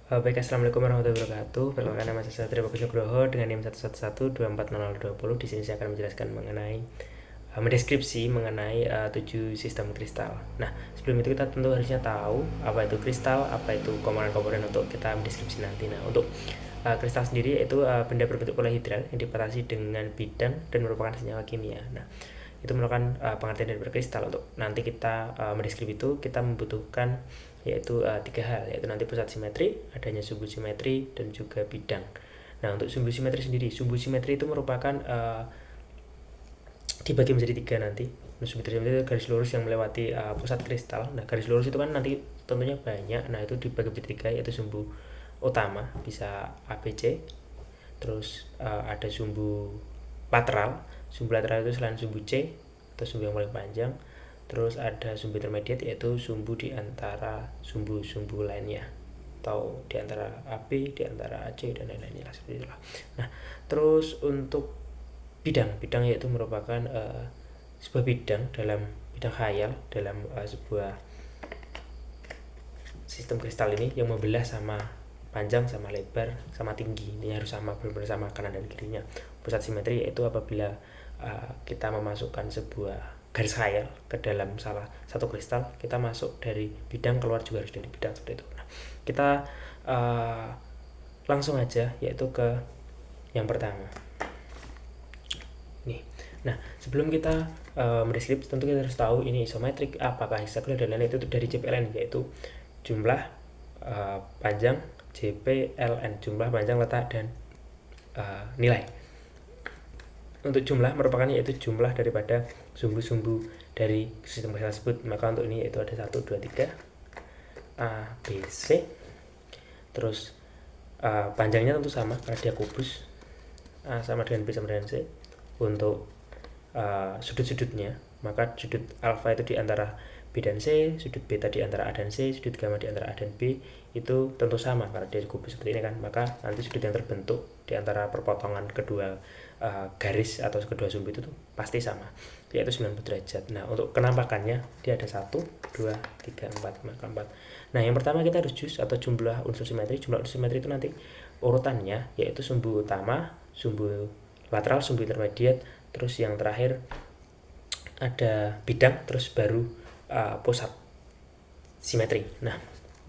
Baik, Assalamualaikum warahmatullahi wabarakatuh. Perkenalkan, nama saya Satria Bagus Nugroho dengan NIM 111240020. Di sini saya akan menjelaskan mengenai mendeskripsi mengenai 7 sistem kristal. Nah, sebelum itu kita tentu harusnya tahu apa itu kristal, apa itu komponen-komponen untuk kita mendeskripsi nanti. Nah, untuk kristal sendiri yaitu benda berbentuk polohedral yang dibatasi dengan bidang dan merupakan senyawa kimia. Nah, itu merupakan pengertian dari berkristal. Untuk nanti kita mendeskripsi itu kita membutuhkan yaitu 3 hal, yaitu nanti pusat simetri, adanya sumbu simetri, dan juga bidang. Nah, untuk sumbu simetri sendiri, sumbu simetri itu merupakan dibagi menjadi 3 nanti. Sumbu simetri itu garis lurus yang melewati pusat kristal. Nah, garis lurus itu kan nanti tentunya banyak. Nah, itu dibagi menjadi 3, yaitu sumbu utama bisa ABC, terus ada sumbu lateral. Sumbu lateral itu selain sumbu C atau sumbu yang paling panjang, terus ada sumbu intermediate yaitu sumbu di antara sumbu-sumbu lainnya, atau di antara AB, di antara AC, dan lain-lainnya seperti itulah. Nah, terus untuk bidang yaitu merupakan sebuah bidang khayal dalam sebuah sistem kristal ini yang membelah sama panjang, sama lebar, sama tinggi. Ini harus sama, benar-benar sama kanan dan kirinya. Pusat simetri yaitu apabila kita memasukkan sebuah garis khayal ke dalam salah satu kristal, kita masuk dari bidang, keluar juga harus dari bidang, seperti itu. Nah, kita langsung aja yaitu ke yang pertama nih. Nah, sebelum kita mendeskripsi, tentu kita harus tahu ini isometrik, apakah hexagonal, dan lain-lain. Itu dari JPLN, yaitu jumlah panjang, JPLN, jumlah panjang, letak, dan nilai. Untuk jumlah merupakan yaitu jumlah daripada sumbu-sumbu dari sistem kristal tersebut. Maka untuk ini yaitu ada 1, 2, 3 A, B, C. Terus panjangnya tentu sama karena dia kubus. A sama dengan B sama dengan C. Untuk sudut-sudutnya, maka sudut alfa itu di antara B dan C, sudut beta di antara A dan C, sudut gamma di antara A dan B, itu tentu sama karena dia kubus seperti ini kan. Maka nanti sudut yang terbentuk di antara perpotongan kedua garis atau kedua sumbu itu tuh pasti sama, yaitu 90 derajat. Nah, untuk kenampakannya dia ada 1, 2, 3, 4, maka 4. Nah, yang pertama kita harus jus atau jumlah unsur simetri. Jumlah unsur simetri itu nanti urutannya yaitu sumbu utama, sumbu lateral, sumbu intermediate, terus yang terakhir ada bidang, terus baru pusat simetri. Nah,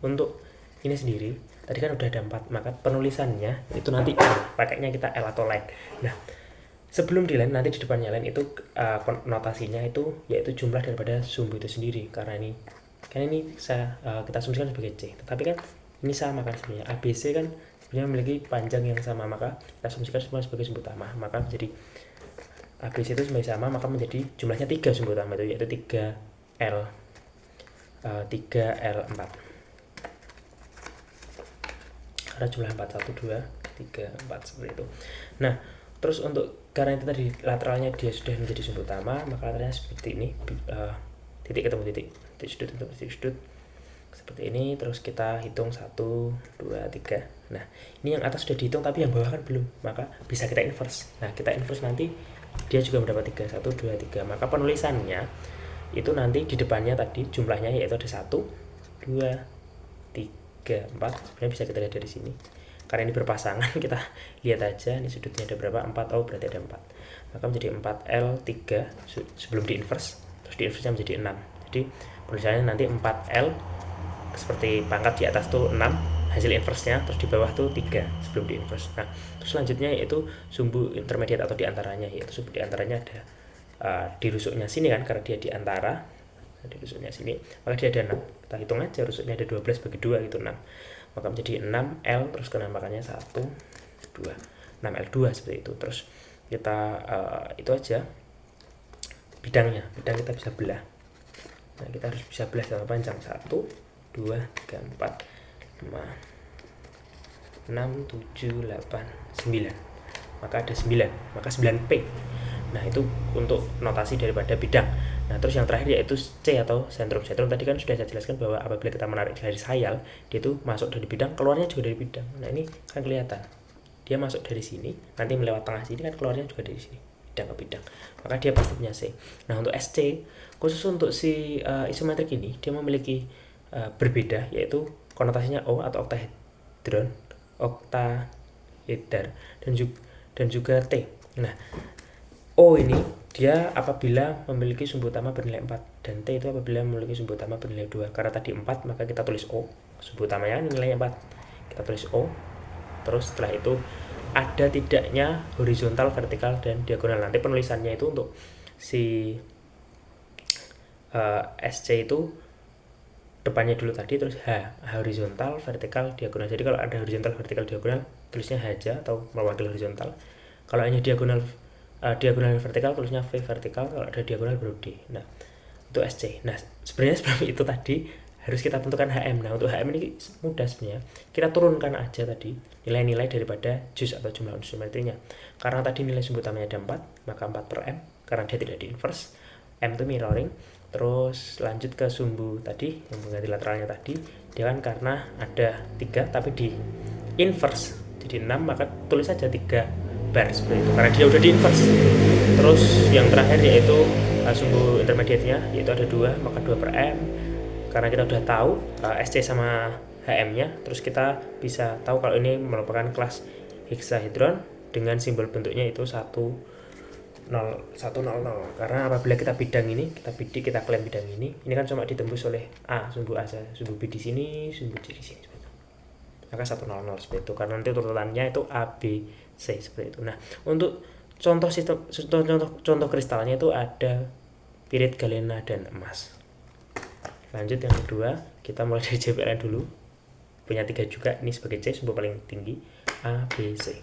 untuk ini sendiri tadi kan udah ada 4, maka penulisannya itu nanti pakainya kita L atau line. Nah, sebelum di line, nanti di depannya line itu notasinya itu yaitu jumlah daripada sumbu itu sendiri. Karena ini kita asumsikan sebagai C, tetapi kan ini sama kan sebenarnya. ABC kan sebenarnya memiliki panjang yang sama, maka kita asumsikan semua sebagai sumbu utama. Maka menjadi ABC itu sebenarnya sama, maka menjadi jumlahnya 3 sumbu utama itu, yaitu 3L 3L4. Karena jumlah 4, 1, 2, 3, 4 seperti itu. Nah, terus untuk karena itu tadi lateralnya dia sudah menjadi sumbu utama, maka lateralnya seperti ini, titik ketemu titik sudut ketemu titik sudut seperti ini. Terus kita hitung 1, 2, 3. Nah, ini yang atas sudah dihitung tapi yang bawah kan belum, maka bisa kita inverse. Nah, kita inverse nanti dia juga mendapat 3, 1, 2, 3. Maka penulisannya itu nanti di depannya tadi jumlahnya yaitu ada 1, 2, 3, 4. Sebenarnya bisa kita lihat dari sini karena ini berpasangan. Kita lihat aja ini sudutnya ada berapa, 4. Oh, berarti ada 4, maka menjadi 4L3 sebelum di inverse, terus di inverse nya menjadi 6. Jadi penulisannya nanti 4L seperti pangkat di atas tuh 6 hasil inverse-nya, terus di bawah tuh 3 sebelum di inverse. Nah, terus selanjutnya yaitu sumbu intermediate atau diantaranya, yaitu sumbu diantaranya ada di rusuknya sini kan, karena dia di antara, di rusuknya sini, maka dia ada 6. Kita hitung aja, rusuknya ada 12 bagi 2 gitu 6, maka menjadi 6L, terus kenampakannya 1, 2, 6L2 seperti itu. Terus kita itu aja bidang kita bisa belah. Nah, kita harus bisa belah sama panjang 1, 2, 3, 4, 5, 6, 7, 8, 9. Maka ada 9, maka 9P. Nah, itu untuk notasi daripada bidang. Nah, terus yang terakhir yaitu C atau sentrum. Sentrum tadi kan sudah saya jelaskan bahwa apabila kita menarik garis khayal, dia itu masuk dari bidang, keluarnya juga dari bidang. Nah, ini kan kelihatan. Dia masuk dari sini, nanti melewat tengah sini kan keluarnya juga dari sini, bidang ke bidang. Maka dia pasti punya C. Nah, untuk SC, khusus untuk si isometrik ini, dia memiliki berbeda, yaitu konotasinya O atau heksahedron, oktaedar, dan juga T. Nah, O ini dia apabila memiliki sumbu utama bernilai 4, dan T itu apabila memiliki sumbu utama bernilai 2. Karena tadi 4, maka kita tulis O. Sumbu utamanya nilainya 4. Kita tulis O. Terus setelah itu ada tidaknya horizontal, vertikal, dan diagonal. Nanti penulisannya itu untuk si SC itu depannya dulu tadi, terus H, horizontal, vertikal, diagonal. Jadi kalau ada horizontal, vertikal, diagonal, tulisnya H aja atau mewakili horizontal. Kalau hanya diagonal vertikal, tulisnya V vertikal. Kalau ada diagonal baru D. Nah, untuk SC. Nah, sebenarnya sebelum itu tadi harus kita tentukan HM. Nah, untuk HM ini mudah sebenarnya. Kita turunkan aja tadi nilai-nilai daripada jus atau jumlah unsur simetrinya. Karena tadi nilai sumbu utamanya ada 4, maka 4 per M, karena dia tidak di inverse. M itu mirroring. Terus lanjut ke sumbu tadi yang mengganti lateralnya tadi, dia kan karena ada 3 tapi di inverse jadi 6, maka tulis saja 3 bar seperti itu karena dia udah di inverse. Terus yang terakhir yaitu sumbu intermediate-nya, yaitu ada 2, maka 2 per M. Karena kita udah tahu SC sama HM-nya, terus kita bisa tahu kalau ini merupakan kelas heksahedron dengan simbol bentuknya itu 100. Karena apabila kita bidang ini, kita klaim bidang ini kan cuma ditembus oleh A, sumbu A saja, sumbu B di sini, sumbu C di sini seperti itu. Maka 100 seperti itu. Karena nanti urutannya itu A, B, C seperti itu. Nah, untuk contoh kristalnya itu ada pirit, galena, dan emas. Lanjut yang kedua, kita mulai dari JPLN dulu. Punya 3 juga, ini sebagai C, sumbu paling tinggi, A, B, C.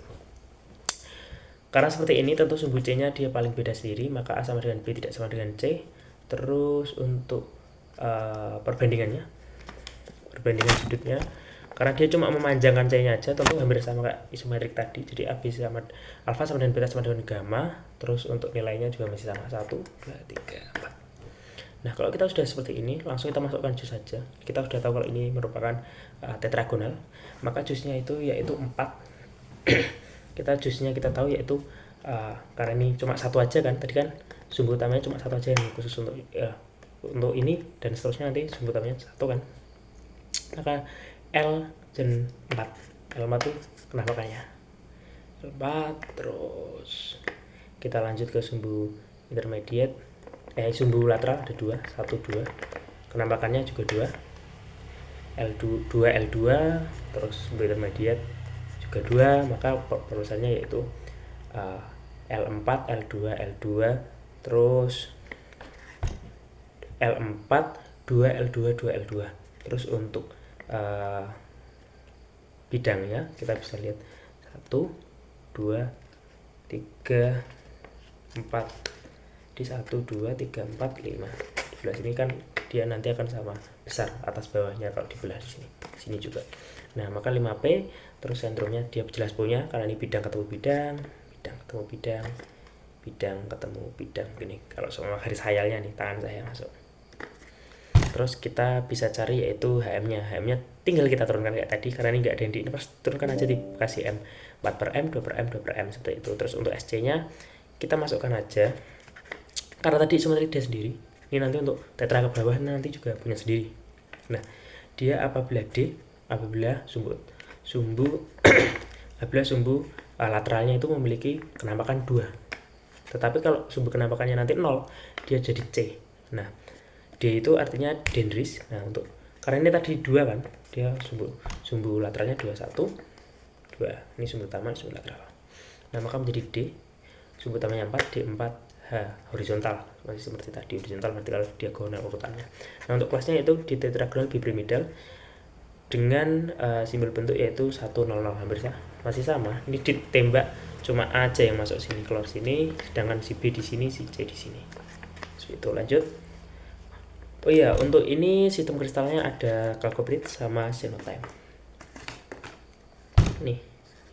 Karena seperti ini tentu sumbu C-nya dia paling beda sendiri, maka A sama dengan B tidak sama dengan C. Terus untuk perbandingan sudutnya, karena dia cuma memanjangkan C-nya aja, tentu hampir sama kayak isometrik tadi. Jadi AB sama alfa sama dengan beta sama dengan gamma. Terus untuk nilainya juga masih sama, 1, 2, 3, 4. Nah, kalau kita sudah seperti ini, langsung kita masukkan jus saja. Kita sudah tahu kalau ini merupakan tetragonal, maka jusnya itu yaitu 4. Jusnya kita tahu yaitu karena ini cuma satu aja kan, tadi kan sumbu utamanya cuma satu aja yang khusus untuk ini, dan seterusnya nanti sumbu utamanya satu kan. Maka L dan 4. L4 itu penampakannya L4. Terus kita lanjut ke sumbu intermediate, sumbu lateral ada 2, 1, 2. Penampakannya juga 2, L2, terus sumbu intermediate juga 2, maka perusahaannya yaitu L4, L2, terus L4, 2, L2, 2, L2. Terus untuk bidangnya kita bisa lihat 1, 2, 3, 4. Di 1, 2, 3, 4, 5. Di belah sini kan dia nanti akan sama besar atas bawahnya kalau dibelah di sini juga. Nah, maka 5P. Terus sentrumnya dia jelas punya, karena ini bidang ketemu bidang ketemu bidang gini. Kalau sama garis khayalnya nih, tangan saya masuk. Terus kita bisa cari yaitu HM-nya. HM-nya tinggal kita turunkan kayak tadi, karena ini nggak ada yang diinverse, turunkan aja dikasih M. 4 per M, 2 per M, 2 per M seperti itu. Terus untuk SC-nya kita masukkan aja. Karena tadi simetri dia sendiri. Ini nanti untuk tetra ke bawah nanti juga punya sendiri. Nah, dia apabila sumbu lateralnya itu memiliki kenampakan 2. Tetapi kalau sumbu kenampakannya nanti 0, dia jadi C. Nah, D itu artinya dendris. Nah, untuk karena ini tadi 2 kan, dia sumbu lateralnya 2, 1, 2. Ini sumbu utama, sumbu lateral. Nah, maka menjadi D. Sumbu utamanya 4, D4, H horizontal. Masih seperti tadi, horizontal, vertikal, diagonal urutannya. Nah, untuk kelasnya itu di tetragonal bipyramidal dengan simbol bentuk yaitu 100, hampir masih sama. Ini ditembak cuma A aja yang masuk sini, keluar sini, sedangkan si B di sini, si C di sini. Seperti itu. Lanjut. Oh iya, untuk ini sistem kristalnya ada chalcopyrite sama cyanotime. Nih,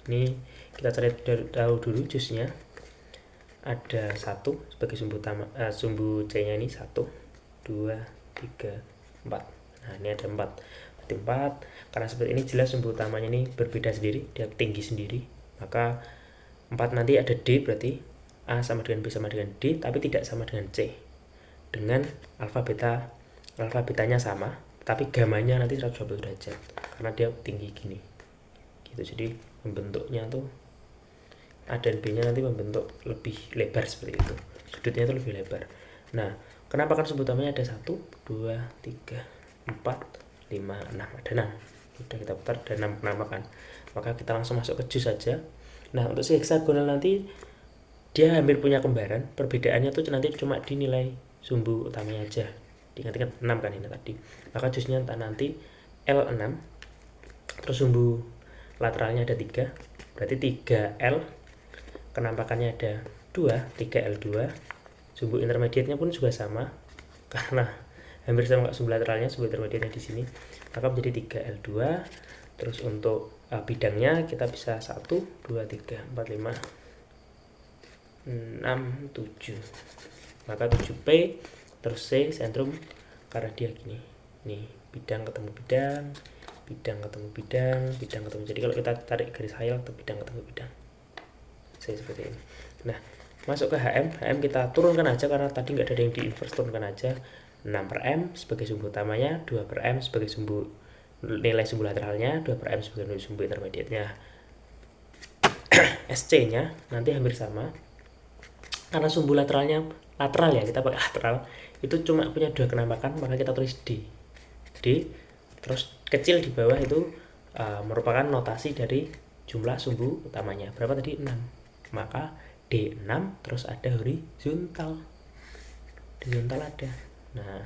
ini kita cari tahu dulu jusnya. Ada 1 sebagai sumbu utama, sumbu C-nya ini 1, 2, 3, 4. Nah, ini ada 4. Karena seperti ini jelas sumbu utamanya ini berbeda sendiri, dia tinggi sendiri. Maka 4 nanti ada D, berarti A sama dengan B sama dengan D, tapi tidak sama dengan C. Dengan alfa betanya sama, tapi gamanya nanti 120 derajat karena dia tinggi gini. gitu. Jadi membentuknya tuh A dan B nya nanti membentuk lebih lebar seperti itu, sudutnya itu lebih lebar. Nah, penampakan sumbu utamanya ada 1, 2, 3, 4, 5, 6, ada 6. Sudah kita putar, ada 6 penampakan. Maka kita langsung masuk ke jus saja. Nah, untuk si heksagonal nanti dia hampir punya kembaran, perbedaannya tuh nanti cuma di nilai sumbu utamanya aja. Diingat-ingat 6 kan ini tadi. Maka jusnya nanti L6, terus sumbu lateralnya ada 3, berarti 3L, kenampakannya ada 2, 3L2. Sumbu intermediate-nya pun juga sama, karena hampir sama sumbu lateralnya, sumbu intermediate-nya di sini, maka menjadi 3L2. Terus untuk bidangnya kita bisa 1, 2, 3, 4, 5, 6, 7, maka 7P, terus C sentrum, karena dia gini nih, bidang ketemu bidang, bidang ketemu bidang, bidang ketemu. Jadi kalau kita tarik garis highlight atau bidang ketemu bidang, C seperti ini. Nah, masuk ke HM kita turunkan aja, karena tadi nggak ada yang di inverse, turunkan aja 6/M sebagai sumbu utamanya, 2/M sebagai sumbu nilai sumbu lateralnya, 2/M sebagai nilai sumbu intermediate-nya. SC-nya nanti hampir sama, karena sumbu lateralnya lateral ya, kita pakai lateral, itu cuma punya 2 kenampakan, maka kita tulis D. Terus kecil di bawah itu merupakan notasi dari jumlah sumbu utamanya. Berapa tadi? 6. Maka D6, terus ada horizontal. Horizontal ada. Nah,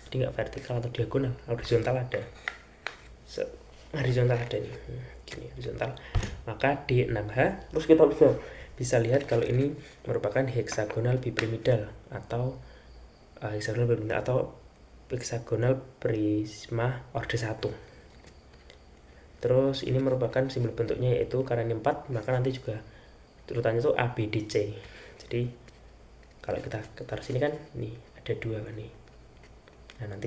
jadi nggak vertikal atau diagonal, horizontal ada. Horizontal ada nih. Gini, horizontal. Maka D6H, terus kita bisa lihat kalau ini merupakan heksagonal bipiramidal atau heksagonal bipiramidal atau heksagonal prisma orde 1. Terus ini merupakan simbol bentuknya yaitu, karena ini 4, maka nanti juga urutannya itu ABDC. Jadi kalau kita taruh sini kan nih ada 2 kan nih. Nah, nanti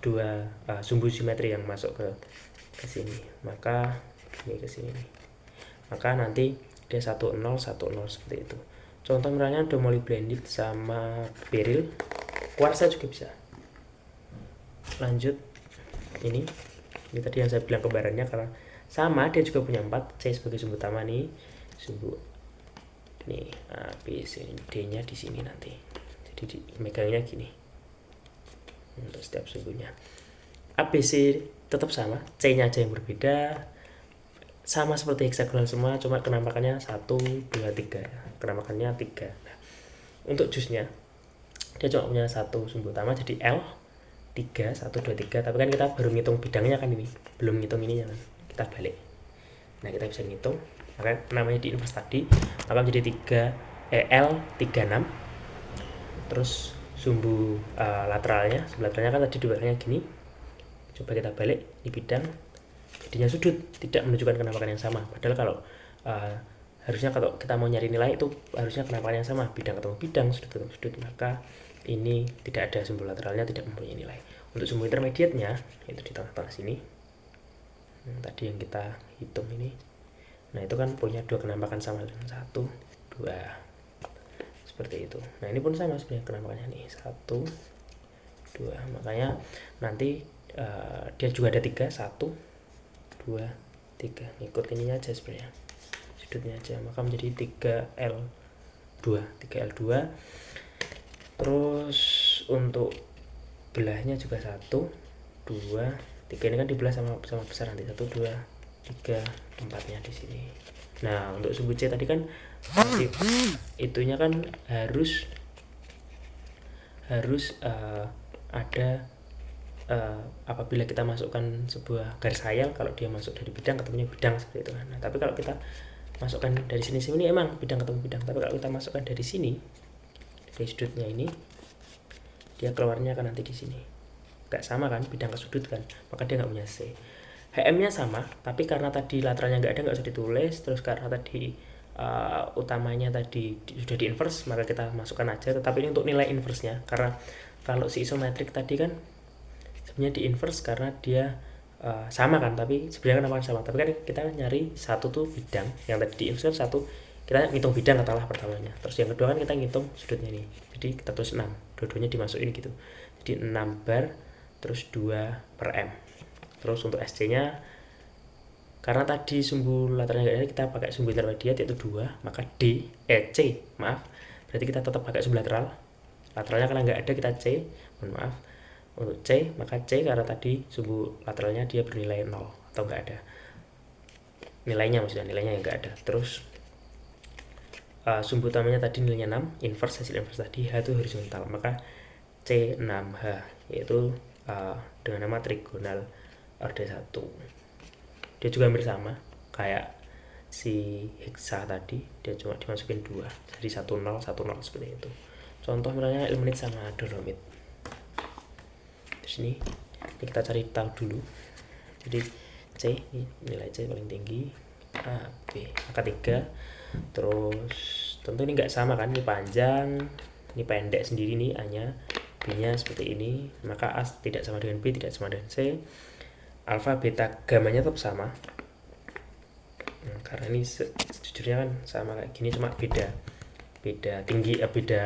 2 sumbu simetri yang masuk ke sini, maka ini ke sini nih. Maka nanti dia 1010 seperti itu. Contoh misalnya ada molybdenite sama beril, kuarsa juga bisa. Lanjut, ini tadi yang saya bilang kembarannya, karena sama dia juga punya 4, C sebagai sumbu utama nih, sumbu nih A, B, C, D nya di sini nanti. Jadi megangnya gini untuk setiap sumbunya. A, B, C tetap sama, C nya aja yang berbeda, sama seperti heksagonal semua, cuma kenampakannya 1, 2, 3, kenampakannya 3. Nah, untuk jusnya dia cuma punya 1 sumbu utama, jadi L 3, 1, 2, 3, tapi kan kita baru ngitung bidangnya kan, ini belum ngitung ininya kan, kita balik. Nah, kita bisa ngitung, maka namanya di inverse tadi, maka menjadi L 36. Terus sumbu lateralnya kan tadi dibawahnya gini, coba kita balik di bidang, jadinya sudut, tidak menunjukkan kenampakan yang sama. Padahal kalau harusnya kalau kita mau nyari nilai itu harusnya kenampakan yang sama, bidang ketemu bidang, sudut ketemu sudut, maka ini tidak ada sumbu lateralnya, tidak mempunyai nilai. Untuk sumbu intermediate-nya itu di tengah-tengah sini, tadi yang kita hitung ini, nah itu kan punya 2 kenampakan sama dengan 1, 2 seperti itu. Nah, ini pun sama sebenarnya kenampakannya nih, 1, 2, makanya nanti dia juga ada 3, 1, 2, 3, ikut ininya aja sebenarnya, sudutnya aja, maka menjadi 3L2. Terus untuk belahnya juga 1, 2, 3, ini kan dibelah sama besar nanti, 1, 2, 3, 4-nya di sini. Nah, untuk sumbu C tadi kan itunya kan harus ada apabila kita masukkan sebuah garis hayal, kalau dia masuk dari bidang ketemunya bidang seperti itu kan. Nah, tapi kalau kita masukkan dari sini emang bidang ketemu bidang, tapi kalau kita masukkan dari sini, dari sudutnya ini, dia keluarnya kan nanti di sini nggak sama kan, bidang ke sudut kan, maka dia nggak punya C. HM nya sama, tapi karena tadi lateralnya nggak ada, nggak usah ditulis. Terus karena tadi utamanya tadi sudah di inverse, maka kita masukkan aja. Tetapi ini untuk nilai inverse nya, karena kalau si isometrik tadi kan sebenarnya di inverse karena dia sama kan, tapi sebenarnya kenapa sama, tapi kan kita nyari satu tuh bidang, yang tadi di inverse satu kita ngitung bidang katalah pertamanya, terus yang kedua kan kita ngitung sudutnya nih, jadi kita tulis 6, dua-duanya dimasukin gitu, jadi 6 bar terus 2/M. Terus untuk SC nya karena tadi sumbu lateralnya nggak ada, kita pakai sumbu intermediate yaitu 2, maka C, maaf, berarti kita tetap pakai sumbu lateralnya karena nggak ada, kita C, mohon maaf. Untuk C, maka C karena tadi sumbu lateralnya dia bernilai 0 atau nggak ada nilainya, maksudnya nilainya yang nggak ada. Terus sumbu utamanya tadi nilainya 6, inverse, hasil inverse tadi H itu horizontal, maka C6H yaitu dengan nama trigonal orde 1. Dia juga hampir sama kayak si heksa tadi, dia cuma dimasukin 2, jadi 10 10 seperti itu. Contoh misalnya ilmenit sama dolomit. Terus ini kita cari tahu dulu. Jadi C, nilai C paling tinggi, A, B, maka 3. Terus tentu ini nggak sama kan, ini panjang, ini pendek sendiri nih A-nya, B-nya seperti ini, maka A tidak sama dengan B, tidak sama dengan C. Alfa, beta, gamanya tetap sama. Karena ini sejujurnya kan sama kayak gini, cuma beda tinggi, beda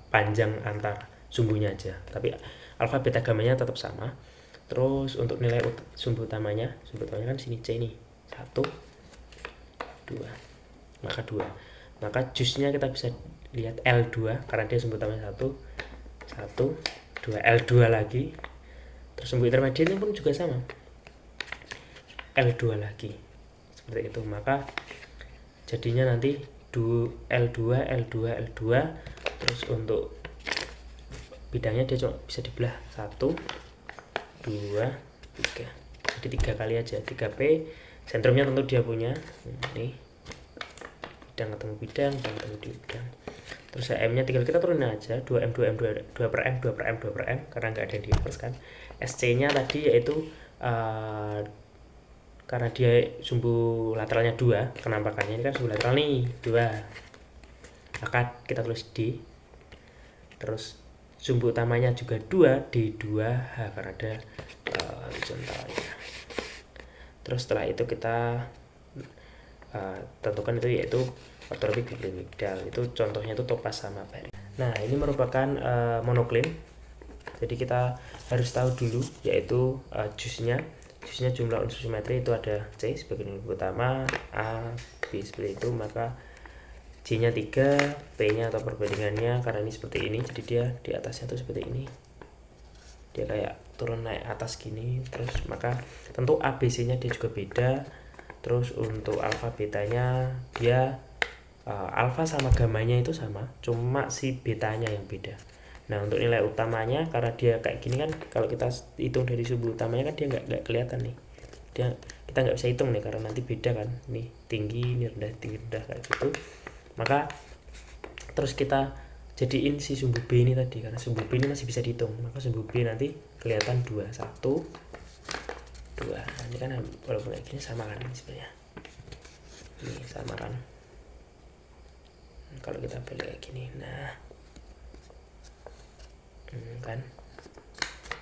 panjang antar sumbunya aja, tapi alfa, beta, gamanya tetap sama. Terus untuk nilai sumbu utamanya kan sini C nih, 1, 2, maka 2, maka jusnya kita bisa lihat L2 karena dia sumbu utamanya 1, 2, L2 lagi. Terus sumbu intermediate pun juga sama, L2 lagi, seperti itu. Maka jadinya nanti L2. Terus untuk bidangnya dia cuma bisa dibelah 1, 2, 3, jadi 3 kali aja, 3P. Sentrumnya tentu dia punya ini, bidang ketemu bidang, bidang. Terus M nya tinggal kita turunin aja, 2M per M karena nggak ada yang di inverse kan. SC nya tadi yaitu karena dia sumbu lateralnya 2, penampakannya ini kan sumbu lateral nih 2, maka kita tulis D. Terus sumbu utamanya juga 2, D2H karena ada horizontalnya. Terus setelah itu kita tentukan itu yaitu ortorobik bipyramidal, itu contohnya itu topas sama baris. Nah ini merupakan monokline, jadi kita harus tahu dulu yaitu jusnya jumlah unsur simetri itu ada C sebagai nilai utama, A, B seperti itu, maka J nya 3, P nya atau perbandingannya karena ini seperti ini, jadi dia di atasnya tuh seperti ini, dia kayak turun naik atas gini. Terus maka tentu ABC nya dia juga beda. Terus untuk alfa betanya dia alfa sama gamanya itu sama, cuma si betanya yang beda. Nah untuk nilai utamanya karena dia kayak gini kan, kalau kita hitung dari sumbu utamanya kan dia nggak kelihatan nih, kita nggak bisa hitung nih karena nanti beda kan, nih tinggi, ini rendah, tinggi, rendah kayak gitu. Maka terus kita jadiin si sumbu B ini tadi, karena sumbu B ini masih bisa dihitung, maka sumbu B nanti kelihatan 2, 1, 2. Ini kan walaupun kayak gini sama kan sebenarnya, ini sama kan kalau kita balik kayak gini. Nah kan,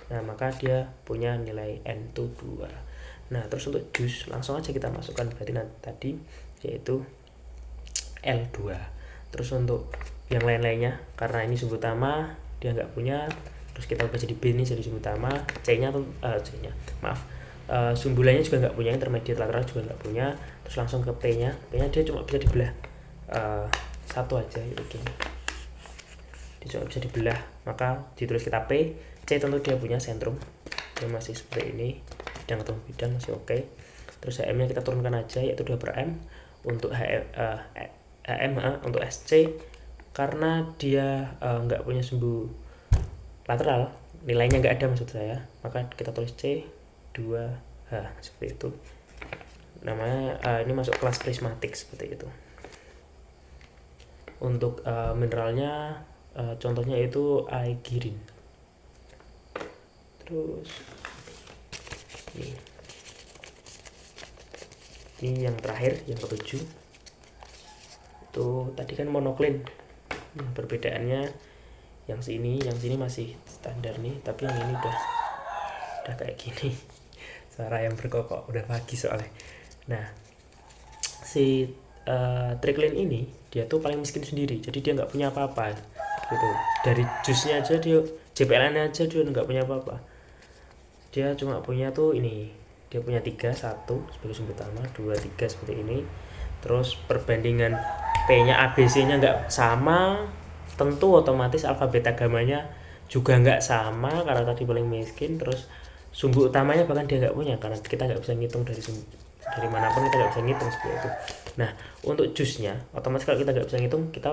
nah maka dia punya nilai N itu 2. Nah terus untuk jus langsung aja kita masukkan, berarti tadi yaitu L2. Terus untuk yang lain-lainnya karena ini sumbu utama dia nggak punya, terus kita ubah jadi B ini jadi sumbu utama, C nya sumbu lainnya juga nggak punya, intermediate lateral juga nggak punya. Terus langsung ke P nya dia cuma bisa dibelah 1 aja gitu gini, dia cuma bisa dibelah, maka ditulis kita P. C tentu dia punya sentrum, dia masih seperti ini, bidang atau bidang masih oke. Terus HM nya kita turunkan aja yaitu 2 per M. Untuk HM untuk SC karena dia nggak punya sumbu lateral, nilainya nggak ada maksud saya, maka kita tulis C 2H seperti itu. Namanya ini masuk kelas prismatik seperti itu. Untuk mineralnya contohnya itu aigirin. Terus ini yang terakhir, yang ke-7 itu tadi kan monokline. Perbedaannya yang sini masih standar nih, tapi yang ini udah kayak gini. Suara yang berkokok, udah pagi soalnya. Nah si tricline ini dia tuh paling miskin sendiri, jadi dia nggak punya apa-apa gitu. Dari jusnya aja dia, JPLN aja dia nggak punya apa-apa, dia cuma punya tuh ini, dia punya 3, 1 sebagai sumbu utama, 2, 3 seperti ini. Terus perbandingan P-nya ABC-nya nggak sama, tentu otomatis alfa beta gamanya juga nggak sama karena tadi paling miskin. Terus sumbu utamanya bahkan dia nggak punya karena kita nggak bisa ngitung dari manapun, kita nggak bisa ngitung seperti itu. Nah, untuk jusnya otomatis kalau kita nggak bisa ngitung, kita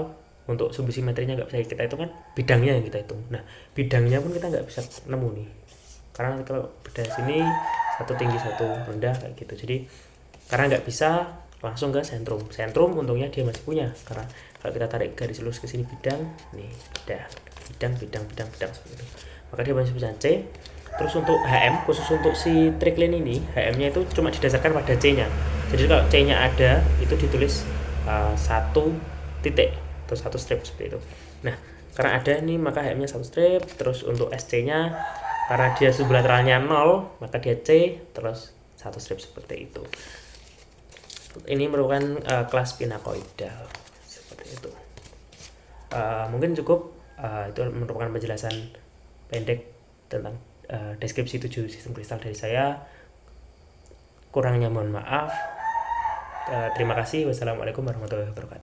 untuk sumbu simetrinya nggak bisa kita hitung kan, bidangnya yang kita hitung. Nah, bidangnya pun kita nggak bisa nemu nih karena kalau beda sini satu tinggi satu rendah kayak gitu. Jadi karena nggak bisa langsung ke sentrum untungnya dia masih punya, karena kalau kita tarik garis lurus ke sini bidang nih, bidang seperti itu, maka dia masih bisa C. Terus untuk HM, khusus untuk si tricklane ini, HM-nya itu cuma didasarkan pada C-nya. Jadi kalau C-nya ada, itu ditulis satu titik atau satu strip seperti itu. Nah, karena ada nih, maka HM-nya satu strip. Terus untuk SC-nya, karena dia sumbu lateralnya 0, maka dia C, terus satu strip seperti itu. Ini merupakan kelas pinakoidal seperti itu. Mungkin cukup. Itu merupakan penjelasan pendek tentang deskripsi 7 sistem kristal dari saya. Kurangnya mohon maaf. Terima kasih. Wassalamualaikum warahmatullahi wabarakatuh.